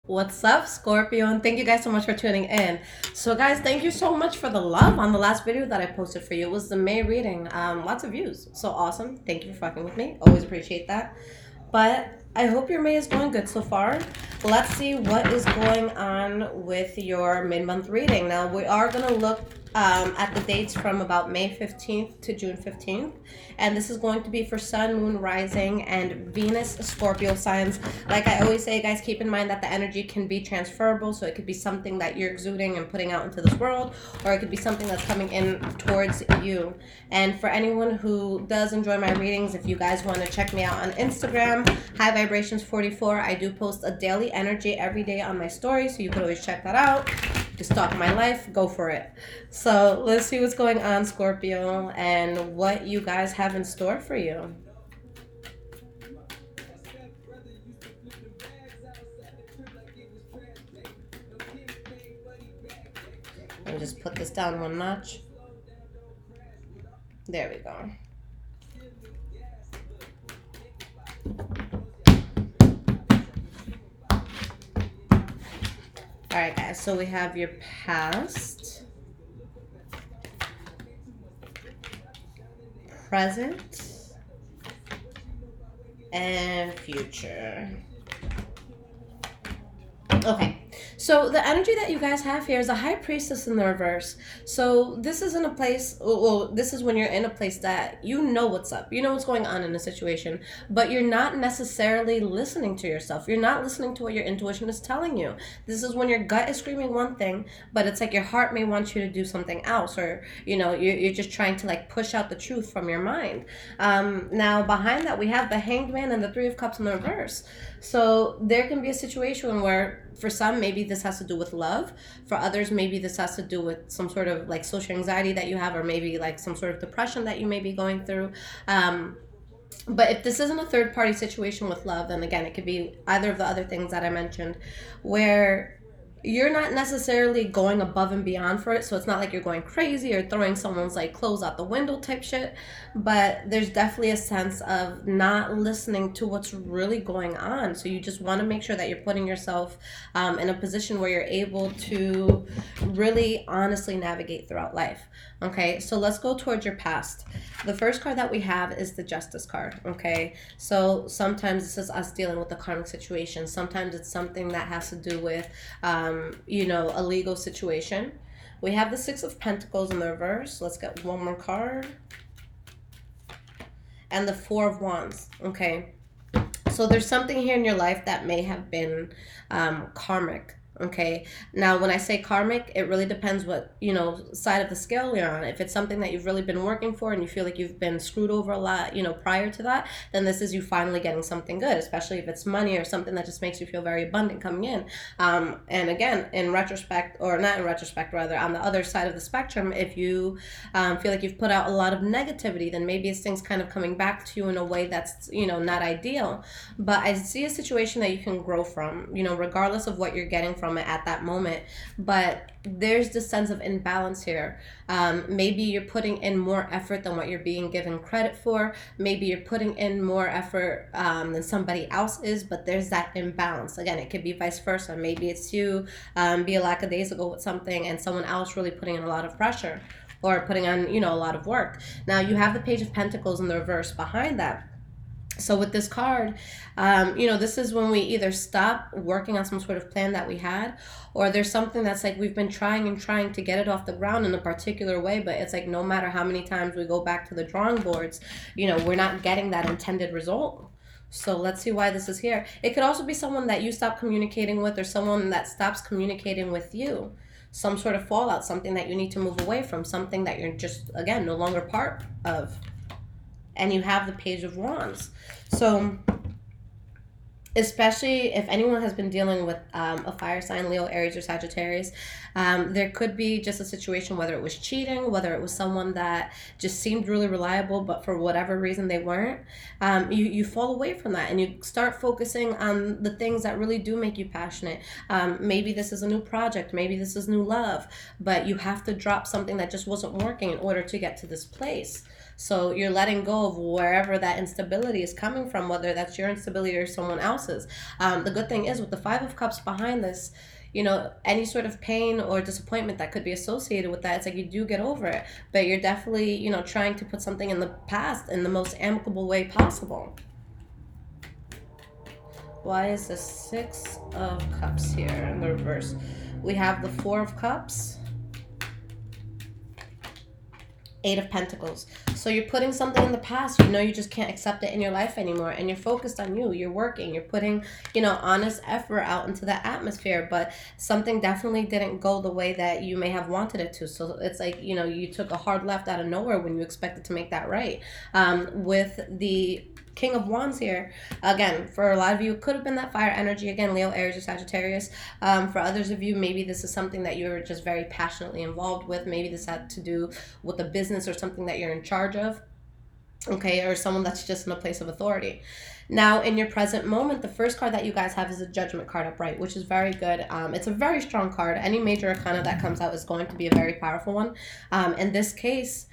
What's up, Scorpio? And thank you guys so much for tuning in. So, guys, thank you so much for the love on the last video that I posted for you. It was the May reading. Lots of views. So awesome. Thank you for fucking with me. Always appreciate that. But I hope your May is going good so far. Let's see what is going on with your mid-month reading. Now, we are going to look at the dates from about May 15th to June 15th. And this is going to be for Sun, Moon, Rising, and Venus Scorpio signs. Like I always say, guys, keep in mind that the energy can be transferable. So it could be something that you're exuding and putting out into this world, or it could be something that's coming in towards you. And for anyone who does enjoy my readings, if you guys want to check me out on Instagram, High Vibrations 44, I do post a daily energy every day on my story, so you can always check that out. Just stalk my life, go for it. So let's see what's going on, Scorpio, and what you guys have in store for you. Let me just put this down one notch. There we go. All right, guys, so we have your past, present, and future. Okay, so the energy that you guys have here is a High Priestess in the reverse. So this is in a place, well, this is when you're in a place that you know what's up. You know what's going on in a situation, but you're not necessarily listening to yourself. You're not listening to what your intuition is telling you. This is when your gut is screaming one thing, but it's like your heart may want you to do something else, or, you know, you're just trying to like push out the truth from your mind. Now, behind that, we have the Hanged Man and the Three of Cups in the reverse. So there can be a situation where, for some, maybe this has to do with love. For others, maybe this has to do with some sort of like social anxiety that you have, or maybe like some sort of depression that you may be going through. But if this isn't a third party situation with love, then again, it could be either of the other things that I mentioned, where you're not necessarily going above and beyond for it. So it's not like you're going crazy or throwing someone's like clothes out the window type shit, but there's definitely a sense of not listening to what's really going on. So you just want to make sure that you're putting yourself in a position where you're able to really honestly navigate throughout life. Okay, so let's go towards your past. The first card that we have is the Justice card. Okay, so sometimes this is us dealing with a karmic situation. Sometimes it's something that has to do with you know, a legal situation. We have the Six of Pentacles in the reverse. Let's get one more card. And the Four of Wands. Okay, so there's something here in your life that may have been karmic. Okay, now when I say karmic, it really depends what, you know, side of the scale you're on. If it's something that you've really been working for and you feel like you've been screwed over a lot, you know, prior to that, then this is you finally getting something good, especially if it's money or something that just makes you feel very abundant coming in. And again, in retrospect, or not in retrospect, rather, on the other side of the spectrum, if you feel like you've put out a lot of negativity, then maybe it's things kind of coming back to you in a way that's, you know, not ideal. But I see a situation that you can grow from, you know, regardless of what you're getting from it at that moment. But there's this sense of imbalance here. Maybe you're putting in more effort than what you're being given credit for. Maybe you're putting in more effort than somebody else is, but there's that imbalance. Again, it could be vice versa. Maybe it's you be a lackadaisical with something and someone else really putting in a lot of pressure or putting on, you know, a lot of work. Now you have the Page of Pentacles in the reverse behind that. So with this card, you know, this is when we either stop working on some sort of plan that we had, or there's something that's like we've been trying to get it off the ground in a particular way, but it's like no matter how many times we go back to the drawing boards, you know, we're not getting that intended result. So let's see why this is here. It could also be someone that you stop communicating with, or someone that stops communicating with you. Some sort of fallout, something that you need to move away from, something that you're just, again, no longer part of. And you have the Page of Wands. So especially if anyone has been dealing with a fire sign, Leo, Aries, or Sagittarius, there could be just a situation, whether it was cheating, whether it was someone that just seemed really reliable, but for whatever reason they weren't. You fall away from that and you start focusing on the things that really do make you passionate. Maybe this is a new project, maybe this is new love, but you have to drop something that just wasn't working in order to get to this place. So you're letting go of wherever that instability is coming from, whether that's your instability or someone else's. The good thing is with the Five of Cups behind this, you know, any sort of pain or disappointment that could be associated with that, it's like you do get over it, but you're definitely, you know, trying to put something in the past in the most amicable way possible. Why is the Six of Cups here in the reverse? We have the Four of Cups, Eight of Pentacles. So you're putting something in the past, you know, you just can't accept it in your life anymore, and you're focused on you, you're working, you're putting, you know, honest effort out into the atmosphere, but something definitely didn't go the way that you may have wanted it to. So it's like, you know, you took a hard left out of nowhere when you expected to make that right. With the King of Wands here, again, for a lot of you, it could have been that fire energy, again, Leo, Aries, or Sagittarius. For others of you, maybe this is something that you're just very passionately involved with. Maybe this had to do with a business or something that you're in charge of, okay, or someone that's just in a place of authority. Now, in your present moment, the first card that you guys have is a Judgment card upright, which is very good. It's a very strong card. Any major arcana that comes out is going to be a very powerful one. In this case,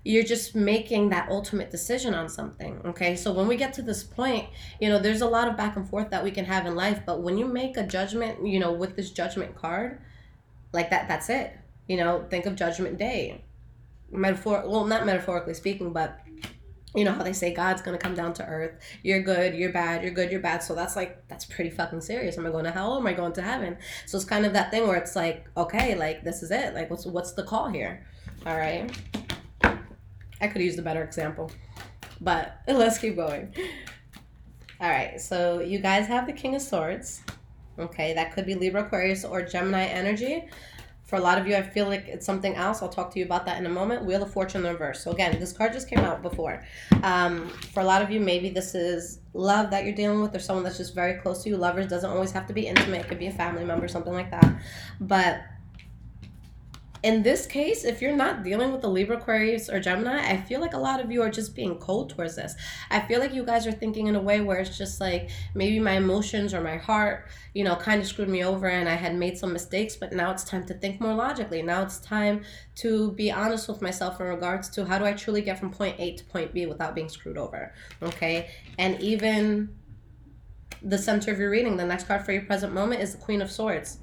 you're just making that ultimate decision on something, okay? So when we get to this point, you know, there's a lot of back and forth that we can have in life, but when you make a judgment, you know, with this Judgment card, like that's it. You know, think of Judgment Day. Well, not metaphorically speaking, but you know how they say God's going to come down to earth. You're good, you're bad, you're good, you're bad. So that's pretty fucking serious. Am I going to hell or am I going to heaven? So it's kind of that thing where it's like, okay, like this is it. Like what's the call here? All right. I could use the better example, but let's keep going. All right, so you guys have the King of Swords. Okay, that could be Libra, Aquarius, or Gemini energy. For a lot of you, I feel like it's something else. I'll talk to you about that in a moment. Wheel of Fortune in the reverse. So again, this card just came out before. For a lot of you, maybe this is love that you're dealing with or someone that's just very close to you. Lovers doesn't always have to be intimate. It could be a family member, something like that. But in this case, if you're not dealing with the Libra, Aquarius, or Gemini, I feel like a lot of you are just being cold towards this. I feel like you guys are thinking in a way where it's just like maybe my emotions or my heart, you know, kind of screwed me over and I had made some mistakes, but now it's time to think more logically. Now it's time to be honest with myself in regards to how do I truly get from point A to point B without being screwed over, okay? And even the center of your reading, the next card for your present moment is the Queen of Swords.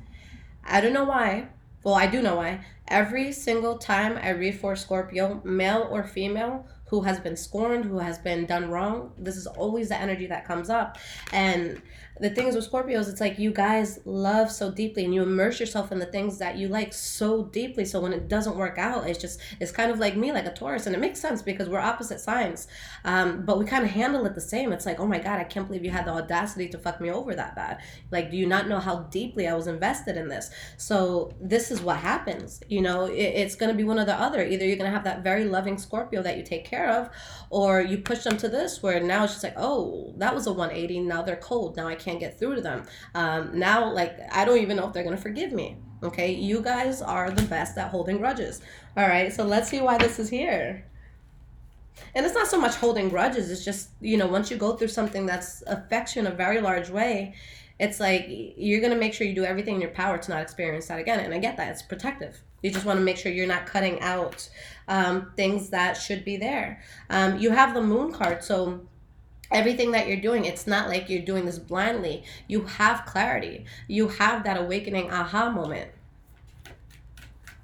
I don't know why. Well, I do know why. Every single time I read for Scorpio, male or female, who has been scorned, who has been done wrong, this is always the energy that comes up. And the thing is with Scorpios, it's like you guys love so deeply and you immerse yourself in the things that you like so deeply. So when it doesn't work out, it's kind of like me, like a Taurus. And it makes sense because we're opposite signs. But we kind of handle it the same. It's like, oh my God, I can't believe you had the audacity to fuck me over that bad. Like, do you not know how deeply I was invested in this? So this is what happens. You know, it's going to be one or the other. Either you're going to have that very loving Scorpio that you take care of, or you push them to this where now it's just like, oh, that was a 180. Now they're cold. Now I can't get through to them. Now, like, I don't even know if they're going to forgive me. Okay. You guys are the best at holding grudges. All right. So let's see why this is here. And it's not so much holding grudges. It's just, you know, once you go through something that's affects you in a very large way, it's like you're going to make sure you do everything in your power to not experience that again. And I get that. It's protective. You just want to make sure you're not cutting out things that should be there. You have the Moon card. So everything that you're doing, it's not like you're doing this blindly. You have clarity. You have that awakening aha moment.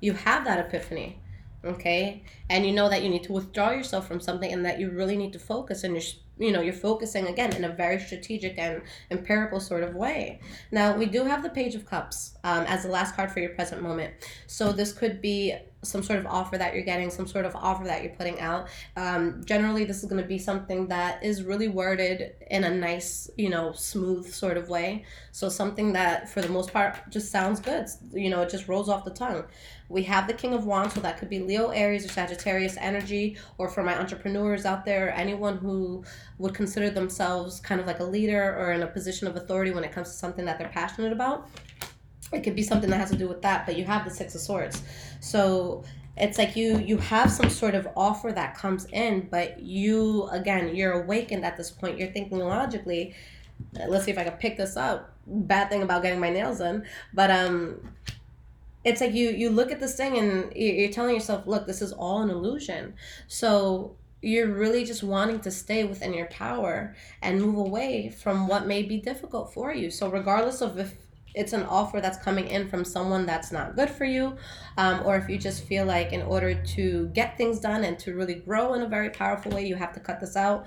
You have that epiphany. Okay, and you know that you need to withdraw yourself from something and that you really need to focus, and you're focusing again in a very strategic and empirical sort of way. Now we do have the Page of Cups as the last card for your present moment. So this could be some sort of offer that you're getting, some sort of offer that you're putting out. Generally, this is going to be something that is really worded in a nice, you know, smooth sort of way. So something that for the most part just sounds good. You know, it just rolls off the tongue. We have the King of Wands, so that could be Leo, Aries, or Sagittarius energy, or for my entrepreneurs out there, anyone who would consider themselves kind of like a leader or in a position of authority when it comes to something that they're passionate about. It could be something that has to do with that, but you have the Six of Swords. So it's like you have some sort of offer that comes in, but you're awakened at this point. You're thinking logically. Let's see if I can pick this up. Bad thing about getting my nails done. But it's like you look at this thing and you're telling yourself, look, this is all an illusion. So you're really just wanting to stay within your power and move away from what may be difficult for you. So regardless of if it's an offer that's coming in from someone that's not good for you, or if you just feel like in order to get things done and to really grow in a very powerful way, you have to cut this out.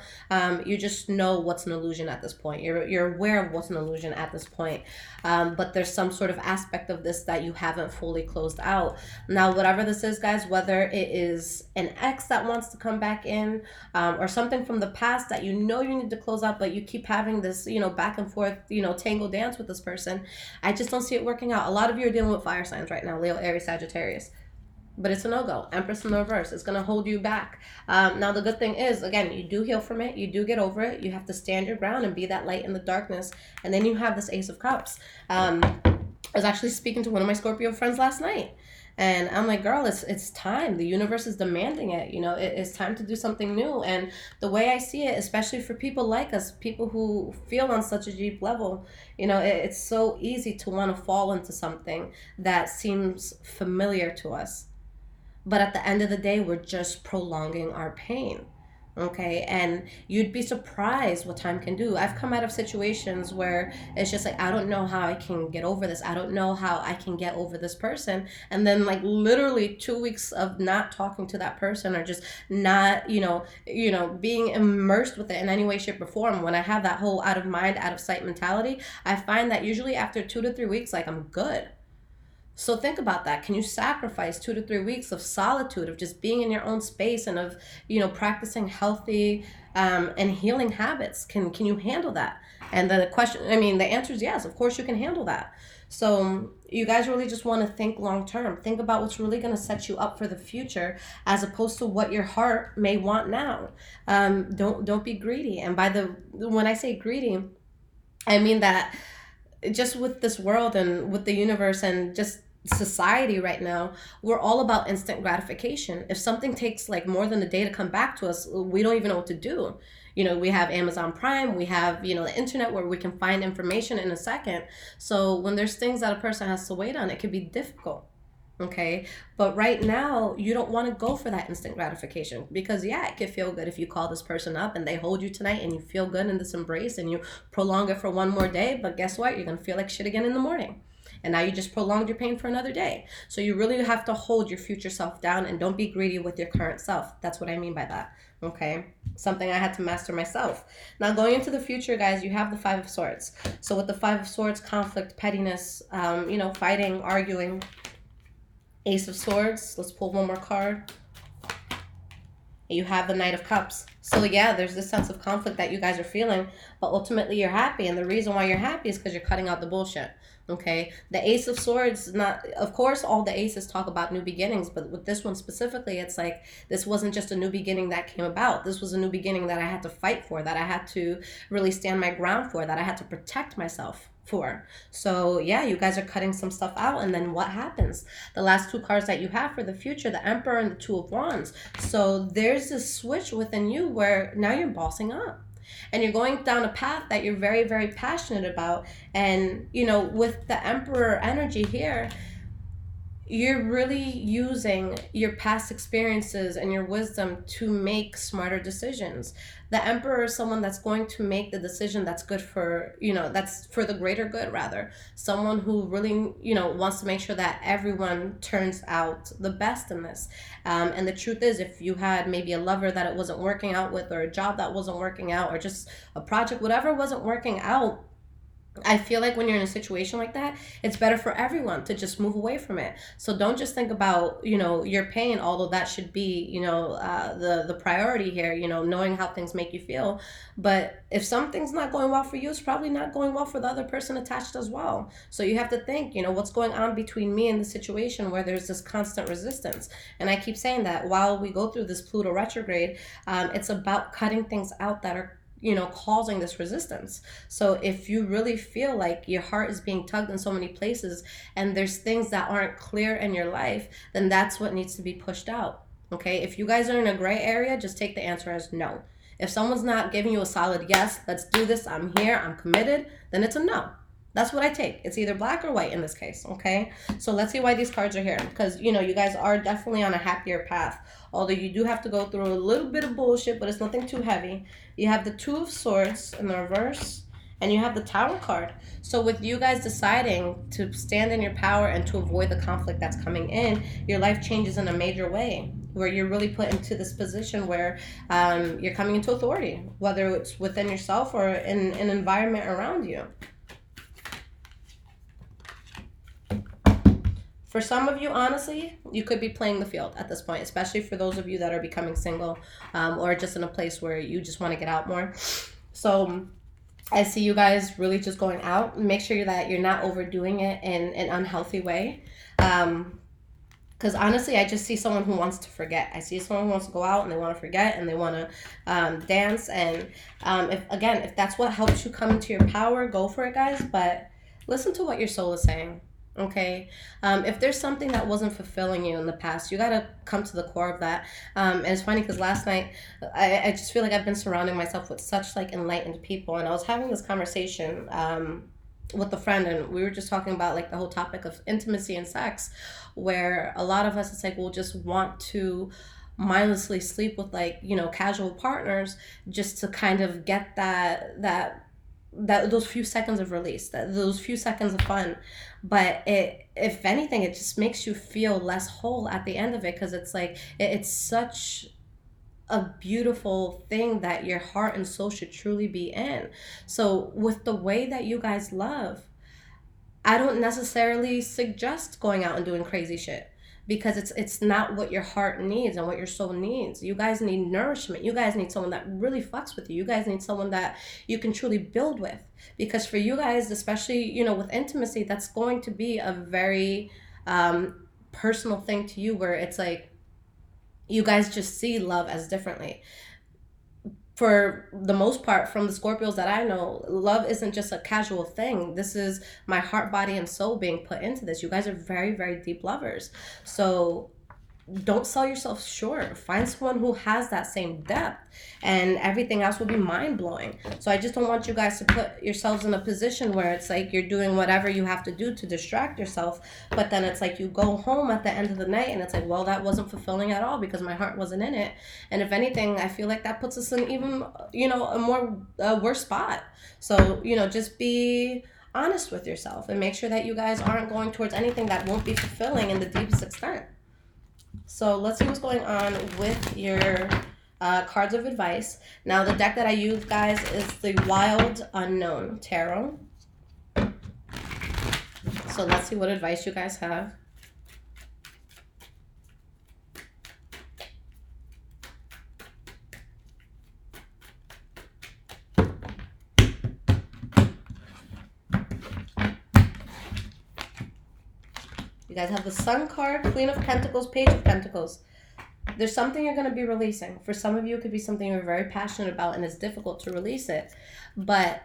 You just know what's an illusion at this point. You're aware of what's an illusion at this point. But there's some sort of aspect of this that you haven't fully closed out. Now, whatever this is, guys, whether it is an ex that wants to come back in, or something from the past that you know you need to close out, but you keep having this, back and forth, tango dance with this person. I just don't see it working out. A lot of you are dealing with fire signs right now, Leo, Aries, Sagittarius. But it's a no-go. Empress in the reverse. It's going to hold you back. Now, the good thing is, again, you do heal from it. You do get over it. You have to stand your ground and be that light in the darkness. And then you have this Ace of Cups. I was actually speaking to one of my Scorpio friends last night. And I'm like, girl, it's time. The universe is demanding it. It's time to do something new. And the way I see it, especially for people like us, people who feel on such a deep level, it's so easy to want to fall into something that seems familiar to us. But at the end of the day, we're just prolonging our pain. Okay, and you'd be surprised what time can do. I've come out of situations where it's just like, I don't know how I can get over this. I don't know how I can get over this person. And then like literally 2 weeks of not talking to that person, or just not, being immersed with it in any way, shape, or form. When I have that whole out of mind, out of sight mentality, I find that usually after 2 to 3 weeks, like I'm good. So think about that. Can you sacrifice 2 to 3 weeks of solitude, of just being in your own space, and of, practicing healthy and healing habits? Can you handle that? And the answer is yes. Of course you can handle that. So you guys really just want to think long term. Think about what's really going to set you up for the future, as opposed to what your heart may want now. Don't be greedy. And when I say greedy, I mean that just with this world and with the universe and just society right now, we're all about instant gratification. If something takes like more than a day to come back to us, we don't even know what to do. We have Amazon Prime, we have, the internet where we can find information in a second. So when there's things that a person has to wait on, it can be difficult. Okay, but right now you don't want to go for that instant gratification, because it can feel good if you call this person up and they hold you tonight and you feel good in this embrace and you prolong it for one more day. But guess what? You're gonna feel like shit again in the morning, and now you just prolonged your pain for another day. So you really have to hold your future self down, and don't be greedy with your current self. That's what I mean by that. Okay, something I had to master myself. Now, going into the future, guys, you have the Five of Swords. So with the Five of Swords, conflict, pettiness, fighting, arguing. Ace of Swords. Let's pull one more card. You have the Knight of Cups. So there's this sense of conflict that you guys are feeling, but ultimately you're happy. And the reason why you're happy is because you're cutting out the bullshit. Okay, the Ace of Swords, of course, all the aces talk about new beginnings, but with this one specifically, it's like, this wasn't just a new beginning that came about. This was a new beginning that I had to fight for, that I had to really stand my ground for, that I had to protect myself for. So you guys are cutting some stuff out, and then what happens? The last 2 cards that you have for the future, the Emperor and the Two of Wands. So there's this switch within you where now you're bossing up. And you're going down a path that you're very, very passionate about. And, with the Emperor energy here, you're really using your past experiences and your wisdom to make smarter decisions. The Emperor is someone that's going to make the decision that's good for, that's for the greater good, rather. Someone who really, wants to make sure that everyone turns out the best in this. And the truth is, if you had maybe a lover that it wasn't working out with, or a job that wasn't working out, or just a project, whatever wasn't working out, I feel like when you're in a situation like that, it's better for everyone to just move away from it. So don't just think about, your pain, although that should be, the priority here, knowing how things make you feel. But if something's not going well for you, it's probably not going well for the other person attached as well. So you have to think, what's going on between me and the situation where there's this constant resistance. And I keep saying that while we go through this Pluto retrograde, it's about cutting things out that are causing this resistance. So if you really feel like your heart is being tugged in so many places and there's things that aren't clear in your life, then that's what needs to be pushed out. Okay, if you guys are in a gray area, just take the answer as no. If someone's not giving you a solid yes, let's do this, I'm here, I'm committed, then it's a no. That's what I take. It's either black or white in this case, okay? So let's see why these cards are here. Because, you know, you guys are definitely on a happier path. Although you do have to go through a little bit of bullshit, but it's nothing too heavy. You have the Two of Swords in the reverse, and you have the Tower card. So with you guys deciding to stand in your power and to avoid the conflict that's coming in, your life changes in a major way, where you're really put into this position where you're coming into authority, whether it's within yourself or in an environment around you. For some of you, honestly, you could be playing the field at this point, especially for those of you that are becoming single or just in a place where you just want to get out more. So I see you guys really just going out. Make sure that you're not overdoing it in an unhealthy way. Because honestly, I just see someone who wants to forget. I see someone who wants to go out and they want to forget and they want to dance. And if that's what helps you come into your power, go for it, guys. But listen to what your soul is saying. Okay, if there's something that wasn't fulfilling you in the past, you gotta come to the core of that. And it's funny because last night I just feel like I've been surrounding myself with such like enlightened people, and I was having this conversation with a friend, and we were just talking about like the whole topic of intimacy and sex, where a lot of us, it's like we'll just want to mindlessly sleep with, like, you know, casual partners just to kind of get that those few seconds of release, those few seconds of fun. But if anything, it just makes you feel less whole at the end of it, because it's like it's such a beautiful thing that your heart and soul should truly be in. So with the way that you guys love, I don't necessarily suggest going out and doing crazy shit, because it's not what your heart needs and what your soul needs. You guys need nourishment. You guys need someone that really fucks with you. You guys need someone that you can truly build with. Because for you guys, especially, you know, with intimacy, that's going to be a very personal thing to you, where it's like you guys just see love as differently. For the most part, from the Scorpios that I know, love isn't just a casual thing. This is my heart, body, and soul being put into this. You guys are very, very deep lovers. So don't sell yourself short. Find someone who has that same depth, and everything else will be mind-blowing. So I just don't want you guys to put yourselves in a position where it's like you're doing whatever you have to do to distract yourself, but then it's like you go home at the end of the night and it's like, well, that wasn't fulfilling at all because my heart wasn't in it. And if anything, I feel like that puts us in even, you know, a more worse spot. So, you know, just be honest with yourself and make sure that you guys aren't going towards anything that won't be fulfilling in the deepest extent. So let's see what's going on with your cards of advice. Now, the deck that I use, guys, is the Wild Unknown Tarot. So let's see what advice you guys have. You guys have the Sun card, Queen of Pentacles, Page of Pentacles. There's something you're going to be releasing. For some of you, it could be something you're very passionate about and it's difficult to release it. But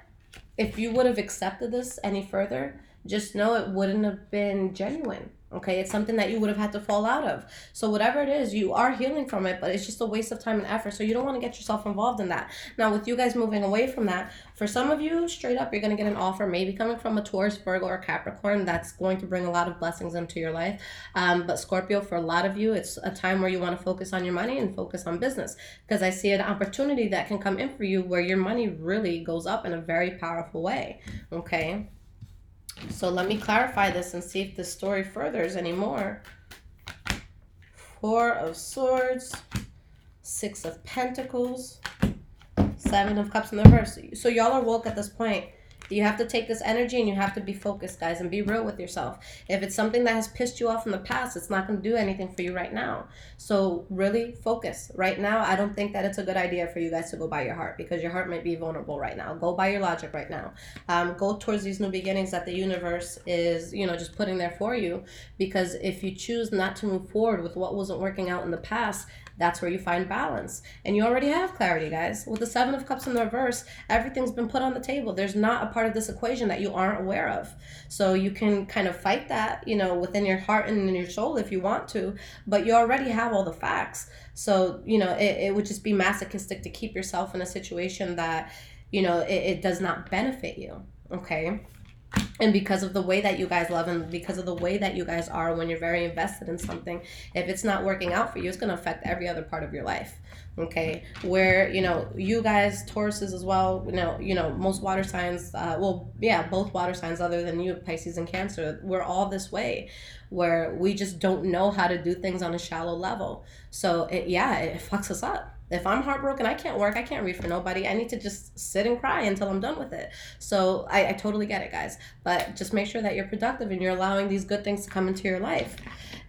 if you would have accepted this any further, just know it wouldn't have been genuine. Okay, it's something that you would have had to fall out of. So whatever it is, you are healing from it, but it's just a waste of time and effort. So you don't want to get yourself involved in that. Now, with you guys moving away from that, for some of you, straight up, you're going to get an offer, maybe coming from a Taurus, Virgo, or Capricorn, that's going to bring a lot of blessings into your life. But Scorpio, for a lot of you, it's a time where you want to focus on your money and focus on business, because I see an opportunity that can come in for you where your money really goes up in a very powerful way. Okay. So let me clarify this and see if the story furthers anymore. Four of Swords, Six of Pentacles, Seven of Cups in the reverse. So y'all are woke at this point. You have to take this energy and you have to be focused, guys, and be real with yourself. If it's something that has pissed you off in the past, it's not going to do anything for you right now. So really focus. Right now, I don't think that it's a good idea for you guys to go by your heart, because your heart might be vulnerable right now. Go by your logic right now. Go towards these new beginnings that the universe is, you know, just putting there for you. Because if you choose not to move forward with what wasn't working out in the past, that's where you find balance. And you already have clarity, guys. With the Seven of Cups in the reverse, everything's been put on the table. There's not a part of this equation that you aren't aware of. So you can kind of fight that, you know, within your heart and in your soul if you want to, but you already have all the facts. So, you know, it would just be masochistic to keep yourself in a situation that, you know, it does not benefit you. Okay. And because of the way that you guys love and because of the way that you guys are when you're very invested in something, if it's not working out for you, it's going to affect every other part of your life. Okay, where you guys, Tauruses as well, most water signs, both water signs other than you, Pisces and Cancer, we're all this way, where we just don't know how to do things on a shallow level. So it fucks us up. If I'm heartbroken, I can't work, I can't read for nobody. I need to just sit and cry until I'm done with it. So I totally get it, guys. But just make sure that you're productive and you're allowing these good things to come into your life.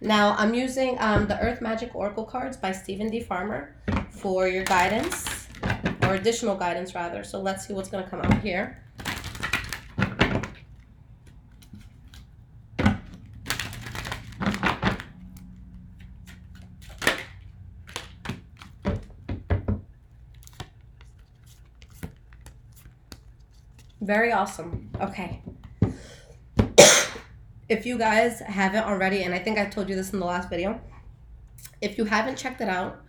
Now, I'm using the Earth Magic Oracle cards by Stephen D. Farmer for your guidance, or additional guidance, rather. So let's see what's going to come out here. Very awesome. Okay. If you guys haven't already, and I think I told you this in the last video, if you haven't checked it out,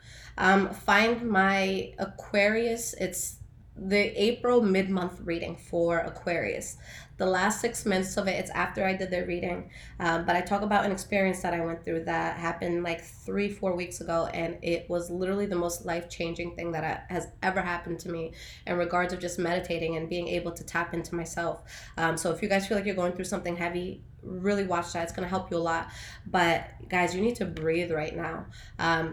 find my Aquarius. It's the April mid-month reading for Aquarius. The last 6 months of it, it's after I did their reading. But I talk about an experience that I went through that happened like 3-4 weeks ago. And it was literally the most life-changing thing that has ever happened to me in regards of just meditating and being able to tap into myself. So if you guys feel like you're going through something heavy, really watch that. It's going to help you a lot. But guys, you need to breathe right now.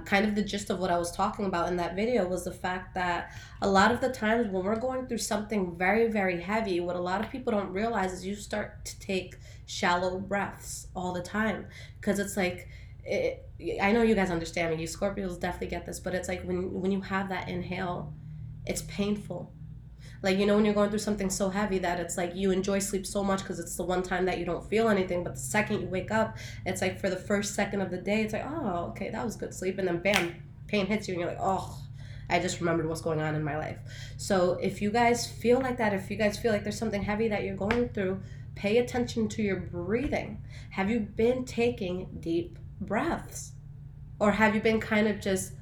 Kind of the gist of what I was talking about in that video was the fact that a lot of the times when we're going through something very, very heavy, what a lot of people don't realize is you start to take shallow breaths all the time, because it's like, I know you guys understand me, you Scorpios definitely get this, but it's like when you have that inhale, it's painful. Like, when you're going through something so heavy that it's like you enjoy sleep so much because it's the one time that you don't feel anything, but the second you wake up, it's like for the first second of the day, it's like, oh, okay, that was good sleep, and then bam, pain hits you and you're like, oh, I just remembered what's going on in my life. So if you guys feel like that, if you guys feel like there's something heavy that you're going through, pay attention to your breathing. Have you been taking deep breaths? Or have you been kind of just,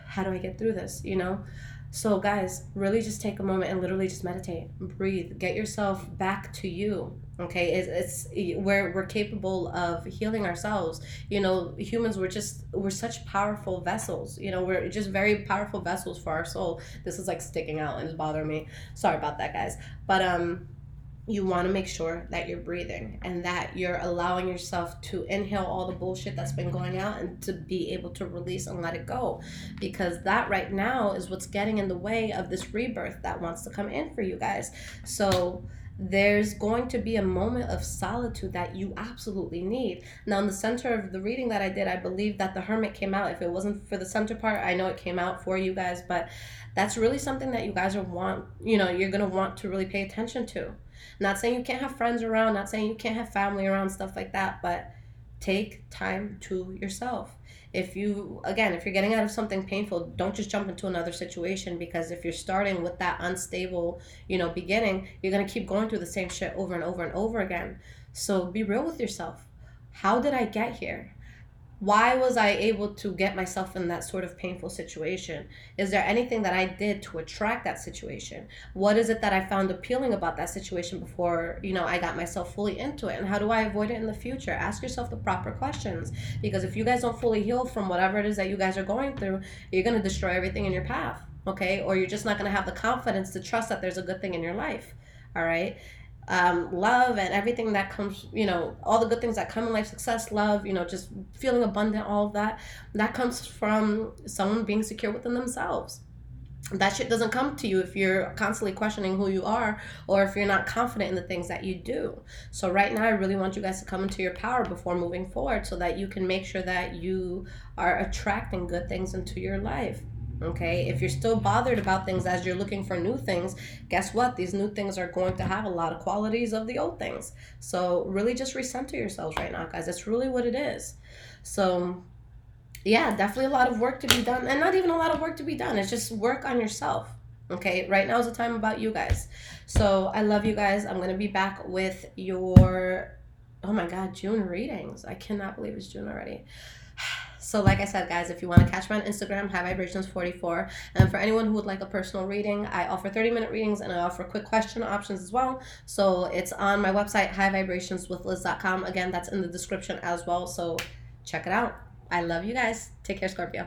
how do I get through this, So guys, really just take a moment and literally just meditate, breathe, get yourself back to you. Okay, we're capable of healing ourselves. Humans, we're such powerful vessels. We're just very powerful vessels for our soul. This is like sticking out and it's bothering me. Sorry about that, guys. But you want to make sure that you're breathing and that you're allowing yourself to inhale all the bullshit that's been going out and to be able to release and let it go, because that right now is what's getting in the way of this rebirth that wants to come in for you guys. So there's going to be a moment of solitude that you absolutely need. Now, in the center of the reading that I did, I believe that the Hermit came out. If it wasn't for the center part, I know it came out for you guys, but that's really something that you guys you're going to want to really pay attention to. Not saying you can't have friends around, not saying you can't have family around, stuff like that, but take time to yourself. If you're getting out of something painful, don't just jump into another situation, because if you're starting with that unstable, beginning, you're going to keep going through the same shit over and over and over again. So be real with yourself. How did I get here? Why was I able to get myself in that sort of painful situation? Is there anything that I did to attract that situation? What is it that I found appealing about that situation before, I got myself fully into it? And how do I avoid it in the future? Ask yourself the proper questions, because if you guys don't fully heal from whatever it is that you guys are going through, you're going to destroy everything in your path, okay? Or you're just not going to have the confidence to trust that there's a good thing in your life, all right? Love and everything that comes, all the good things that come in life, success, love, just feeling abundant, all of that comes from someone being secure within themselves. That shit doesn't come to you if you're constantly questioning who you are, or if you're not confident in the things that you do. So right now, I really want you guys to come into your power before moving forward, so that you can make sure that you are attracting good things into your life. Okay, if you're still bothered about things as you're looking for new things, guess what? These new things are going to have a lot of qualities of the old things. So really just recenter yourselves right now, guys. That's really what it is. So yeah, definitely a lot of work to be done, and not even a lot of work to be done. It's just work on yourself. Okay, right now is the time about you guys. So I love you guys. I'm going to be back with your, oh my God, June readings. I cannot believe it's June already. So like I said, guys, if you want to catch me on Instagram, High Vibrations 44. And for anyone who would like a personal reading, I offer 30-minute readings and I offer quick question options as well. So it's on my website, highvibrationswithliz.com. Again, that's in the description as well. So check it out. I love you guys. Take care, Scorpio.